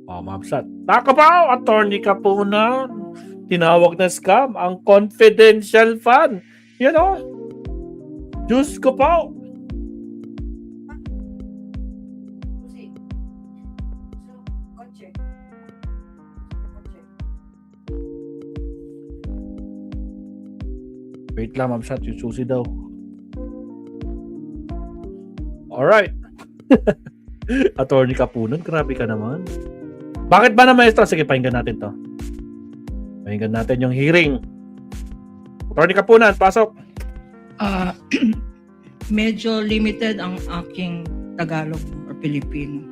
Ma'am Sat. Taka pa, attorney ka po na. Tinawag na scam ang confidential fund. You know? Diyos ko po. Wait lang, Ma'am Sat. Yung susi daw. Alright. Attorney Kapunan, grabe ka naman. Bakit ba na maestro? Sige, pakinggan natin to. Pakinggan natin yung hearing. Attorney Kapunan, pasok. Medyo limited ang aking Tagalog or Filipino.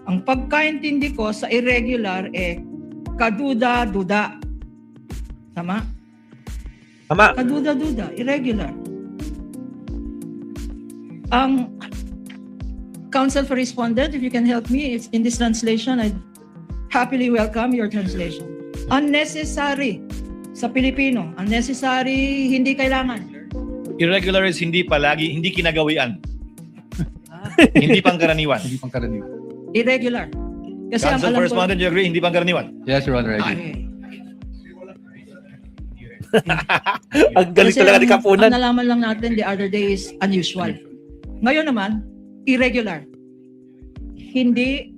Ang pagkaintindi ko sa irregular kaduda-duda. Tama? Tama. Kaduda-duda, irregular. Ang counsel for respondent, if you can help me, it's in this translation, I'd happily welcome your translation. Unnecessary sa Pilipino. Unnecessary, hindi kailangan. Irregular is hindi palagi, hindi kinagawian. Hindi pangkaraniwan. Hindi pangkaraniwan. Irregular. Kasi ang Counsel alam for ko... respondent, you agree? Hindi pangkaraniwan. Yes, Your Honor, I agree. Ang galing Kasi talaga ni Kapunan. ang nalaman lang natin the other day is unusual. Ngayon naman, irregular. Hindi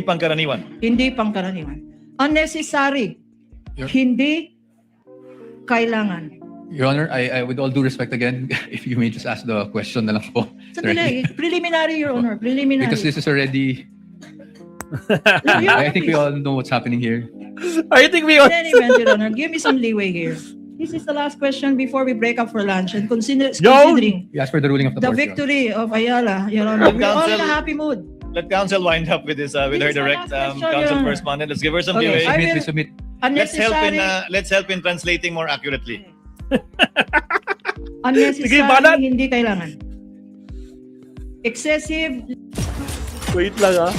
Pangkaraniwan. pangkaraniwan. Unnecessary. Hindi kailangan. Your Honor, I with all due respect again, if you may just ask the question na lang po. Sandali, preliminary, Your Honor, preliminary. Because this is already, Your Honor, I think we please. all know what's happening here. I think we In any event, Your Honor, give me some leeway here. This is the last question before we break up for lunch and considering We ask for the ruling of the the court, Your Honor. victory of Ayala, Your Honor, we're all in a Counsel- happy mood. Let counsel wind up with this with This her is the direct last question, counsel Your Honor. correspondent. Let's give her some Okay, leeway. I Submit, will- please submit. Unnecessary, Let's help in translating more accurately. unnecessary, Sige, balat. hindi kailangan. Excessive, Wait lang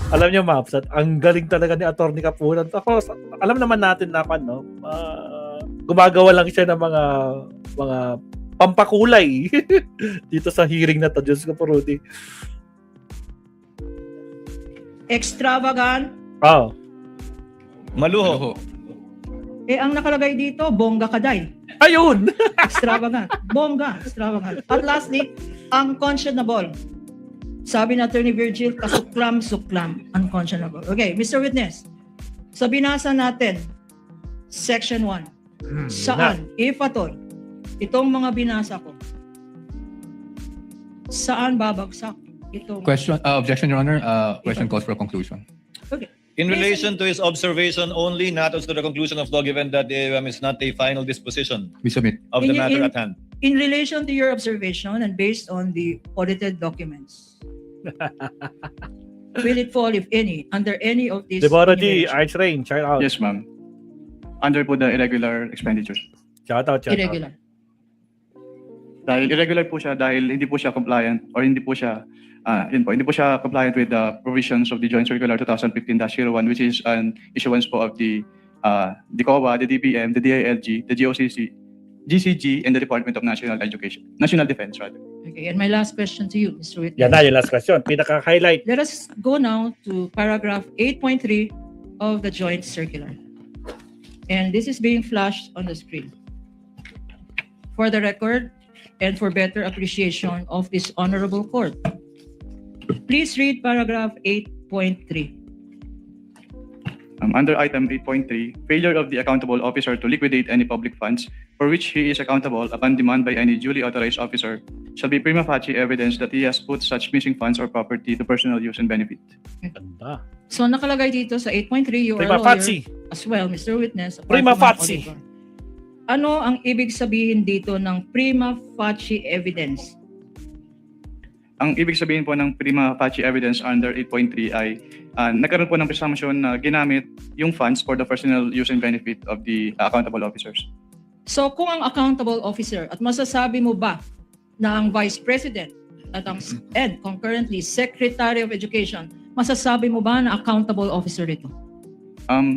Alam niyo, Ma'am Sat, ang galing talaga ni Attorney Kapunan. Ako, alam naman natin na no? Gumagawa lang siya ng mga pampakulay dito sa hearing na to. Diyos ko po, Rudy. extravagant, Maluho. ang nakalagay dito, bongga kaday. Ayun! Extravagant. Bongga, extravagant. At lastly, unconscionable. Sabi na Attorney Virgil, kasuklam-suklam, unconscionable. Okay, Mr. Witness, sa binasa natin, Section 1, saan, if at all, itong mga binasa ko, saan babagsak itong... Question, objection, Your Honor. Question calls for a conclusion. Okay. In relation to his observation only, not as to the conclusion of law, given that is not a final disposition We submit. of the In- matter in- at hand. In relation to your observation and based on the audited documents, will it fall, if any, under any of these... Deborah G, enumerations? Ice Rain, shout out. Yes, ma'am. Under po the irregular expenditures. Shout out. Irregular. Dahil irregular po siya dahil hindi po siya compliant or hindi po siya hindi po siya compliant with the provisions of the Joint Circular 2015-01, which is an issuance po of the COA, the DBM, the DILG, the GOCC, GCG, and the Department of National Defense, rather. Okay, and my last question to you, Mr. Witness. Yan na, yung last question. Pinaka-highlight. Let us go now to paragraph 8.3 of the Joint Circular. And this is being flashed on the screen. For the record and for better appreciation of this honorable court, please read paragraph 8.3. Under item 8.3, failure of the accountable officer to liquidate any public funds for which he is accountable upon demand by any duly authorized officer shall be prima facie evidence that he has put such missing funds or property to personal use and benefit. Ganda. So nakalagay dito sa 8.3, you are Prima a lawyer facie. as well, Mr. Witness. apart Prima from an facie. auditor. Ano ang ibig sabihin dito ng prima facie evidence? Ang ibig sabihin po ng prima facie evidence under 8.3 ay nagkaroon po ng presumption na ginamit yung funds for the personal use and benefit of the accountable officers. So kung ang accountable officer at masasabi mo ba na ang Vice President at ang and concurrently Secretary of Education, masasabi mo ba na accountable officer ito?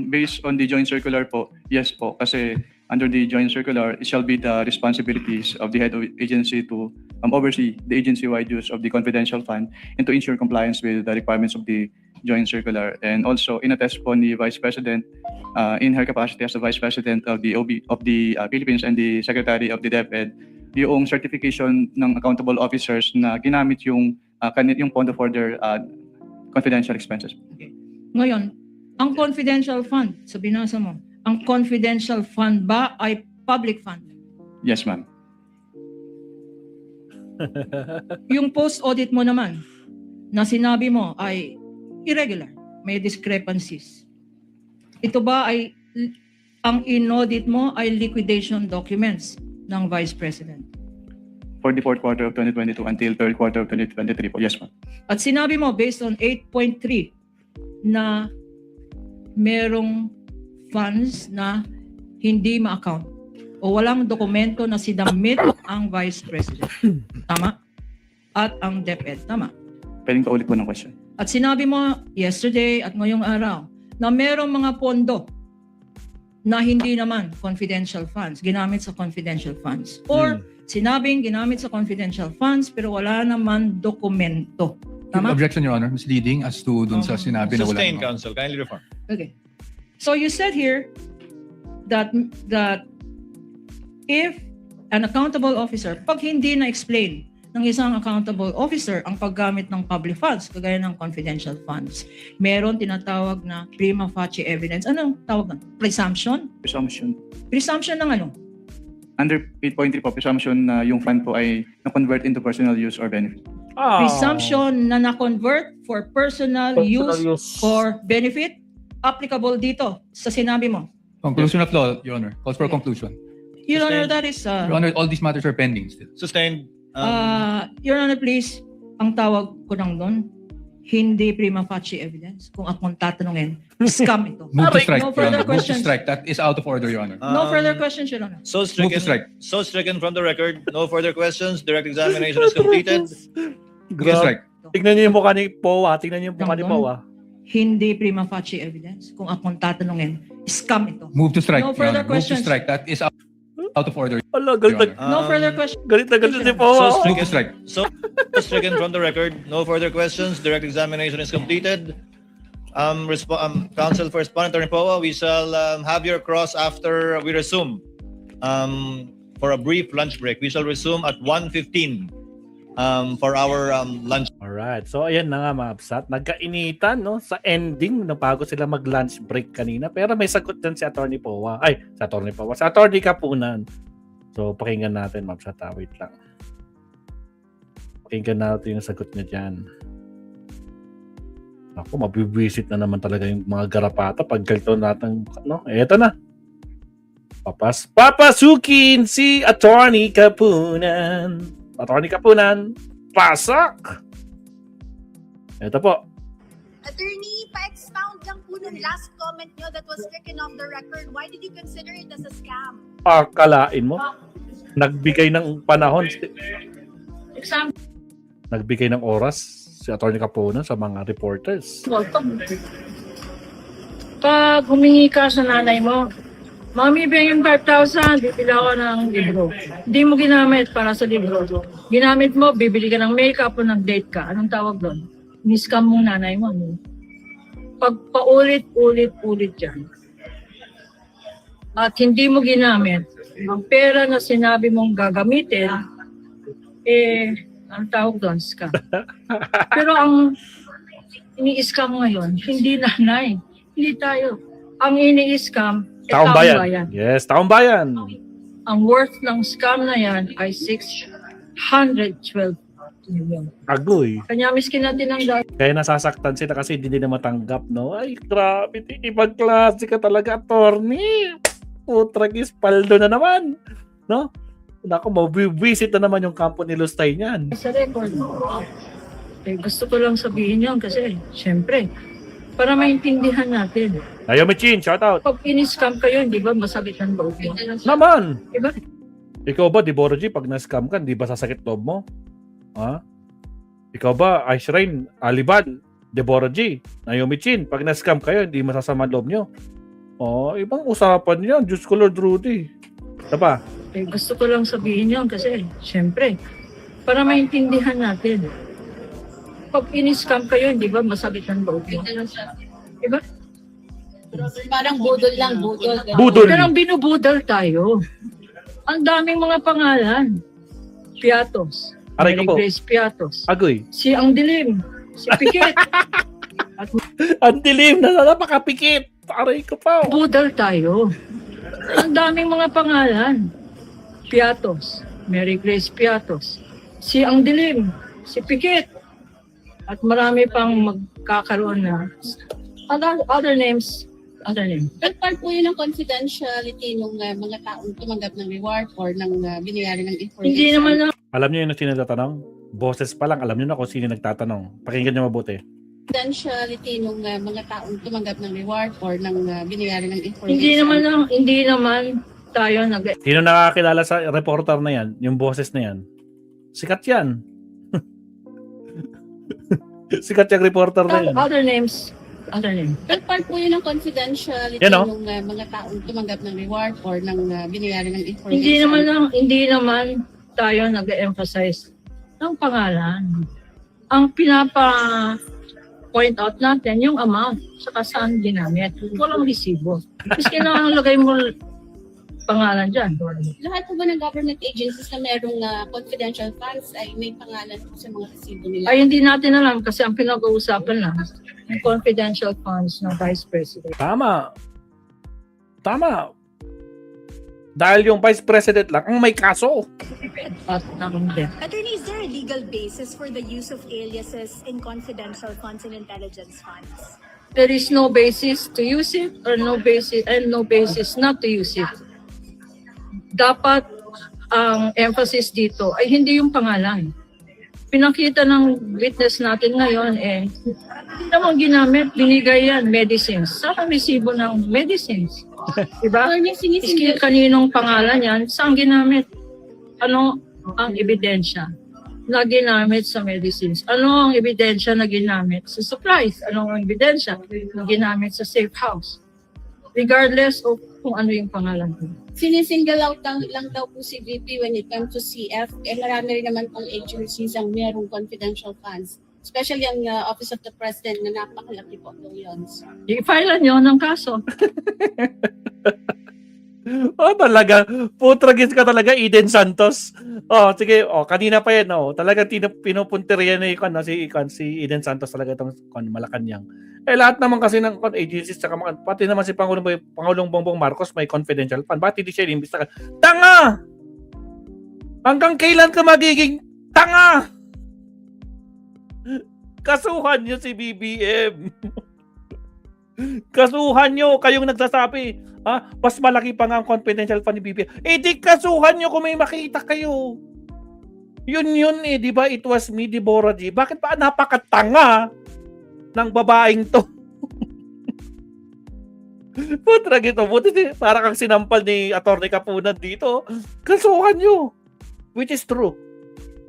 Based on the joint circular po, yes po, kasi under the joint circular, it shall be the responsibilities of the head of agency to oversee the agency-wide use of the confidential fund and to ensure compliance with the requirements of the joint circular. And also, inattest po ni Vice President in her capacity as the Vice President of the Philippines and the Secretary of the DepEd, yung certification ng accountable officers na ginamit yung yung pondo for their confidential expenses. Ngayon, ang confidential fund, so binasa mo, ang confidential fund ba ay public fund? Yes, ma'am. Yung post-audit mo naman, na sinabi mo ay irregular, may discrepancies. Ito ba ay, ang in-audit mo ay liquidation documents ng Vice President? For the fourth quarter of 2022 until third quarter of 2023 po. Yes, ma'am. At sinabi mo based on 8.3 na merong funds na hindi ma-account o walang dokumento na sinamit ang Vice President. Tama? At ang DepEd. Tama? Pwedeng paulit po ng question. At sinabi mo yesterday at ngayong araw na merong mga pondo na hindi naman confidential funds, ginamit sa confidential funds. Or sinabing ginamit sa confidential funds pero wala naman dokumento. Tama? Objection, Your Honor. Misleading as to dun sa sinabi na wala. Sustained, naman. counsel. Kindly reform. Okay. So you said here that if an accountable officer, pag hindi na-explain ng isang accountable officer ang paggamit ng public funds, kagaya ng confidential funds, meron tinatawag na prima facie evidence. Anong tawag nun? Presumption? Presumption. Presumption ng ano? Under 8.3 po, presumption na yung fund po ay na-convert into personal use or benefit. Presumption na na-convert for personal use or benefit, applicable dito sa sinabi mo. Conclusion of law, Your Honor. Calls for conclusion. Your Honor, that is... Your Honor, all these matters are pending still. Sustained. Your Honor, please, ang tawag ko lang doon, hindi prima facie evidence. Kung akong tatanungin, scam ito. Move to strike, No Your further Honor. Move to questions. strike. That is out of order, Your Honor. No further questions, Your Honor. So Move to strike. stricken from the record. No further questions. Direct examination is completed. Move to Grabe. strike. Tignan niyo yung mukha ni Powa. Tignan niyo yung mukha ni Powa. Hindi prima facie evidence. Kung akong tatanungin, scam ito. Move to strike, No Your further Honor. Move to questions. strike. That is out of order. Ala, galit Your na No further questions. galit si So Powa. Move to strike. So stricken from the record. No further questions. Direct examination is completed. Counsel for Respondent Attorney Powa, we shall have your cross after we resume for a brief lunch break. We shall resume at 1:15 for our lunch. Alright. So, ayan na nga mga absat. Nagkainitan, no? Sa ending, nabago sila mag-lunch break kanina. Pero may sagot din si Attorney Powa. Ay, si Attorney Powa. Si Attorney Kapunan. So, pakinggan natin, mga absat. Wait lang. Pakinggan natin yung sagot niya dyan. Ako, mabibisit na naman talaga yung mga garapata pag galito natin, no? Eto na. Papasukin si Attorney Kapunan. Attorney Kapunan, pasok! Ito po. Attorney, pa-expound lang po ng last comment nyo that was stricken off the record. Why did you consider it as a scam? Akalain mo? Nagbigay ng panahon. Nagbigay ng oras si Attorney Kapunan sa mga reporters. Pag humingi ka sa nanay mo, Mami, bigyan 5,000, bibili ako ng libro. Hindi mo ginamit para sa libro. Ginamit mo, bibili ka ng makeup o nag-date ka. Anong tawag doon? Ni-scam mong nanay mo. No? Pag paulit-ulit yan, at hindi mo ginamit, ang pera na sinabi mong gagamitin, ang tawag doon, scam. Pero ang ini-scam ngayon, hindi nanay, hindi tayo. Ang ini-scam, Taong bayan. Yes, taong bayan. Ang worth ng scam na yan ay 612 million. Agoy. Kanya miskin natin ang dahil. Kaya nasasaktan sila kasi hindi nila matanggap, no? Ay, grabe. Ibang klase ka talaga, attorney. Putragis, paldo na naman. No? Naku, mabibisit na naman yung kampo ni Lustay niyan. Sa record. Gusto ko lang sabihin yun kasi, syempre, para maintindihan natin. Naomi Chin, shout out. Pag in-scam kayo, di ba masakit ang loob mo? Naman. Diba? Ikaw ba, Deborah G, pag na-scam ka, di ba sasakit loob mo? Ha? Ikaw ba, Ice Rain, Alibad, Deborah G, Naomi Chin, pag na-scam kayo, hindi masasama loob nyo? Oh, ibang usapan yan. Diyos ko, Lord Rudy. Diba? Gusto ko lang sabihin yun kasi, syempre, para maintindihan natin. Pag in-scam kayo, di ba, masakit ang loob mo. Di ba? Parang budol lang, budol. Budol. Pero binubudol tayo. Ang daming mga pangalan. Piatos. Aray ko Mary po. Grace Piatos. Agoy. Si Ang Dilim. Si Pikit. Ang dilim na napakapikit. Aray ko pa. Budol tayo. Ang daming mga pangalan. Piatos. Mary Grace Piatos. Si Ang Dilim. Si Pikit. At marami pang magkakaroon na other names. Other names. But part po yun ng confidentiality ng mga taong tumanggap ng reward or ng binayari ng information. Hindi naman na Alam niyo yung sino nagtatanong? Boses pa lang, alam niyo na kung sino nagtatanong. Pakinggan niyo mabuti. Confidentiality ng mga taong tumanggap ng reward or ng binayari ng information. hindi naman tayo nag Sino nakakilala sa reporter na yan? Yung boses na yan? Sikat yan. Sikat yung reporter na yan. other names. Other names. But part po yun ng confidentiality Yan, no? ng mga taong tumanggap ng reward or ng binayari ng information. Hindi naman tayo nag-emphasize ng pangalan. Ang pinapa-point out natin yung amount saka saan ginamit. Walang resibo. Kasi lagay mo pangalan dyan. Lahat po ba ng government agencies na merong confidential funds ay may pangalan po sa mga resibo nila? Ay hindi natin alam kasi ang pinag-uusapan lang yung confidential funds ng Vice President. Tama. Tama. Dahil yung Vice President lang ang may kaso. At ng death. Attorney, is there a legal basis for the use of aliases in confidential funds and intelligence funds? There is no basis to use it or no basis not to use it. Dapat ang emphasis dito ay hindi yung pangalan. Pinakita ng witness natin ngayon hindi naman ginamit, binigay yan, medicines. Saan ang resibo ng medicines? Diba? Attorney, sinisinggil Kaninong pangalan yan? Saan ginamit? Ano ang ebidensya na ginamit sa medicines? Ano ang ebidensya na ginamit sa supplies? Ano ang ebidensya na ginamit sa safe house? Regardless of kung ano yung pangalan ko. Sinisingle out lang daw po si VP when it comes to CF. Marami rin naman pong agencies ang merong confidential funds. Especially ang Office of the President na napakalaki po billions. I-file nyo ng kaso. Oh, talaga. Putragis ka talaga, Eden Santos. Oh, sige. Oh, kanina pa yan. Oh, talaga pinupunteriya na si Eden Santos talaga itong Malacanang. Lahat naman kasi ng agencies saka pati naman si Pangulong Bongbong Marcos may confidential fund. Bakit hindi siya inimbestigahan? Tanga! Hanggang kailan ka magiging tanga? Kasuhan niyo si BBM. Kasuhan niyo kayong nagsasabi. Mas malaki pa nga ang confidential fund ni BBM. Di kasuhan nyo kung may makita kayo. Yun di ba? It was me, Deborah G. Bakit ba napakatanga ng babaeng to? Putra gito. Buti para kang sinampal ni Atty. Kapunan dito. Kasuhan nyo. Which is true.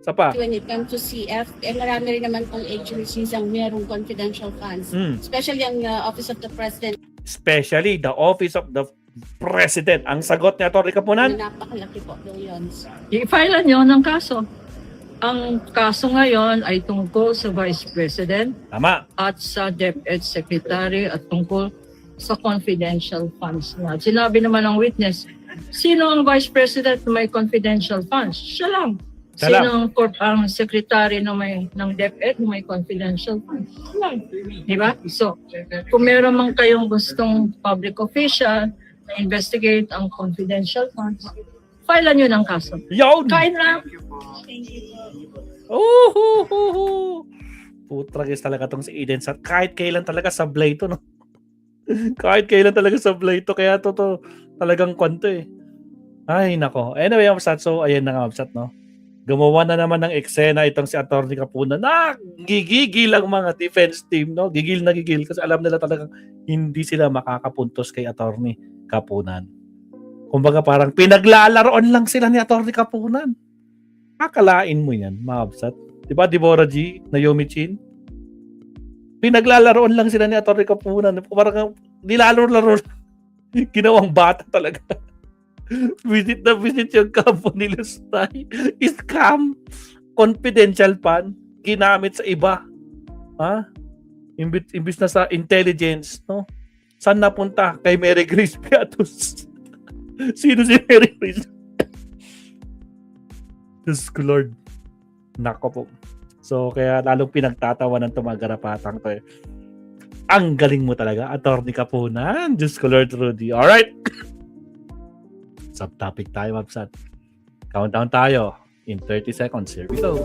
Sa pa. When it comes to CF, marami rin naman pong agencies ang merong confidential funds. Especially ang Office of the President Especially the Office of the President. Ang sagot ni Atty. Kapunan? na napakalaki po billions. I-file nyo ng kaso. Ang kaso ngayon ay tungkol sa Vice President Tama. at sa DepEd Secretary at tungkol sa confidential funds na. Sinabi naman ng witness, sino ang Vice President na may confidential funds? Siya lang. Siya Sino ang Secretary ng DepEd na may confidential funds? Siya lang. Diba? So, kung meron man kayong gustong public official na investigate ang confidential funds, file nyo ng kaso. Yun! Kain lang. Putragis talaga tong si Eden Santos. Kahit kailan talaga sablay to, no? Kahit kailan talaga sablay to. Kaya to talagang kwanto eh. Ay, nako. Anyway, Amsat. So, ayan na nga, Amsat, no? Gumawa na naman ng eksena itong si Atty. Kapunan. Gigigil ang mga defense team, no? Gigil na gigil kasi alam nila talagang hindi sila makakapuntos kay Atty. Kapunan. Kumbaga parang pinaglalaroan lang sila ni Atty. Kapunan. Akalain mo yan, Mabsat. Diba, Deborah G, Naomi Chin? Pinaglalaraon lang sila ni Atty. Kapunan. Parang nilalaro-laro. Ginawang bata talaga. Visit na visit yung kampo ni Lustay. Scam. Confidential fund. Ginamit sa iba. Ha? Imbis na sa intelligence, no? Saan napunta? Kay Mary Grace Piatos. Sino si Mary Grace? Diyos ko, Lord. Nako po. So, kaya lalong pinagtatawanan itong mga garapatang to eh. Ang galing mo talaga, Attorney Kapunan. Diyos ko, Lord Rudy. Alright. Subtopic tayo, Mabsat. Countdown tayo. In 30 seconds, here we go.